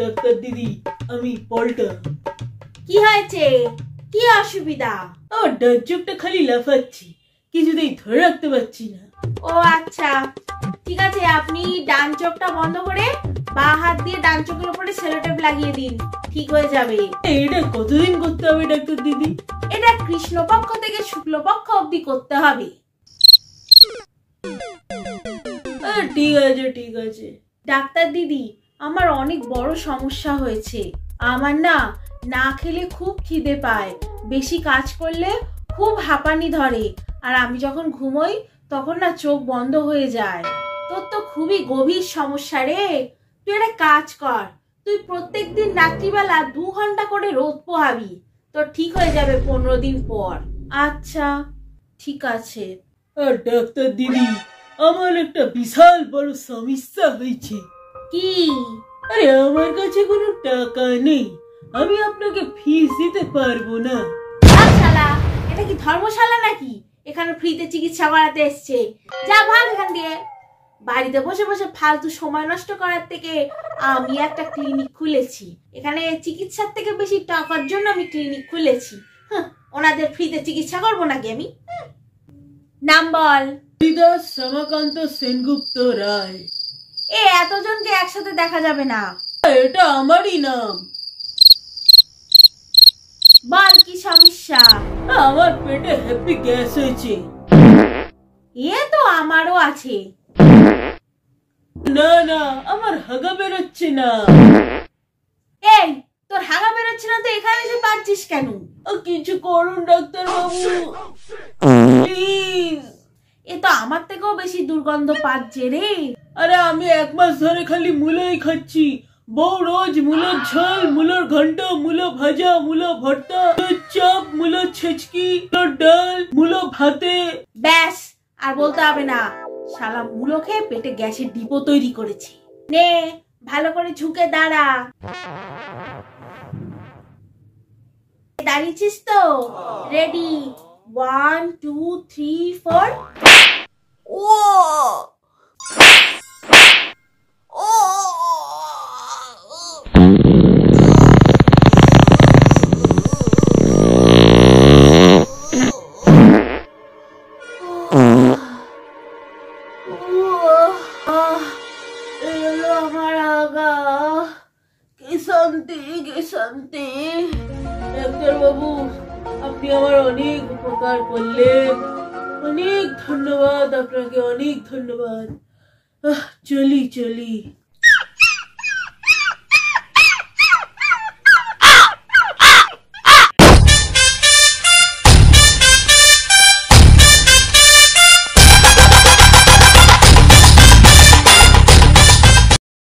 Doctor দিদি, আমি পল্টা। কি হয়েছে? কি অসুবিধা? আমার ডান চোখটা খালি লাফাচ্ছি, কিছুতেই ধরে রাখতে পারছি না। ও আচ্ছা, ঠিক আছে, আপনি ডান চোখটা বন্ধ করে বাঁ হাত দিয়ে ডান চোখের উপরে সেলোটেপ লাগিয়ে দিন, ঠিক হয়ে যাবে। এটা কতদিন করতে হবে ডাক্তার দিদি? এটা কৃষ্ণপক্ষ থেকে শুক্লপক্ষ অবধি করতে হবে। ঠিক আছে ঠিক আছে। ডাক্তার দিদি, আমার অনেক বড় সমস্যা হয়েছে। আমার না খেলে খুব খিদে পায়, বেশি কাজ করলে খুব হাঁপানি ধরে, আর আমি যখন ঘুমোই তখন চোখ বন্ধ হয়ে যায়। তোর তো খুবই গভীর সমস্যা রে। তুই একটা কাজ কর, তুই প্রত্যেকদিন রাত্রিবেলা 2 ঘন্টা করে রোদ পোহাবি, তোর ঠিক হয়ে যাবে 15 দিন পর। আচ্ছা ঠিক আছে। আর ডাক্তার দিদি, আমার একটা বিশাল বড় সমস্যা হয়েছে। কি? আরে আমার কাছে কোনো টাকা নেই, আমি আপনাকে ফিস দিতে পারবো না। শালা, এটা কি ধর্মশালা নাকি এখানে ফ্রিতে চিকিৎসা করাতে এসছে? যা ভাগ এখান দিয়ে। বাড়িতে বসে বসে ফালতু সময় নষ্ট করার থেকে আমি একটা ক্লিনিক খুলেছি। এখানে চিকিৎসার থেকে বেশি টাকার জন্য আমি ক্লিনিক খুলেছি। ওনাদের ফ্রিতে চিকিৎসা করবো নাকি আমি? নাম বল। হরিদাস শ্যামাকান্ত সেনগুপ্ত রায়। এতজনকে একসাথে দেখা যাবে না। এটা আমারই নাম। বল কি সমস্যা? আমার পেটে হ্যাপি গ্যাস হয়েছে। তো আমারও আছে। না না, আমার হাগা বেরোচ্ছে না। তোর হাগা বেরোচ্ছে না তো এখানে এসে পাচ্ছিস কেন? কিছু করুন ডাক্তার বাবু, প্লিজ। তো আমার থেকেও বেশি দুর্গন্ধ পাচ্ছে রে। আরে আমি 1 মাস ধরে খালি মূলোই খাচ্ছি। বউ রোজ মূলোর ঝোল, মূলোর ঘন্ট, মূলো ভাজা, মূলো ভর্তা, চপ, মূলো ছেচকি, মূলোর ডাল, মূলো ভাতে। ব্যাস, আর বলতে হবে না। শালা মূলো খেয়ে পেটে গ্যাসের ডিপো তৈরি করেছে। নে, ভালো করে ঝুঁকে দাঁড়া। দাঁড়িয়েছিস তো? রেডি? 1 2 3 4। ও আমার আগা, কি শান্তি কি শান্তি। ডাক্তার বাবু, আপনি আমার অনেক উপকার করলেন, অনেক ধন্যবাদ আপনাকে, অনেক ধন্যবাদ। চলি চলি।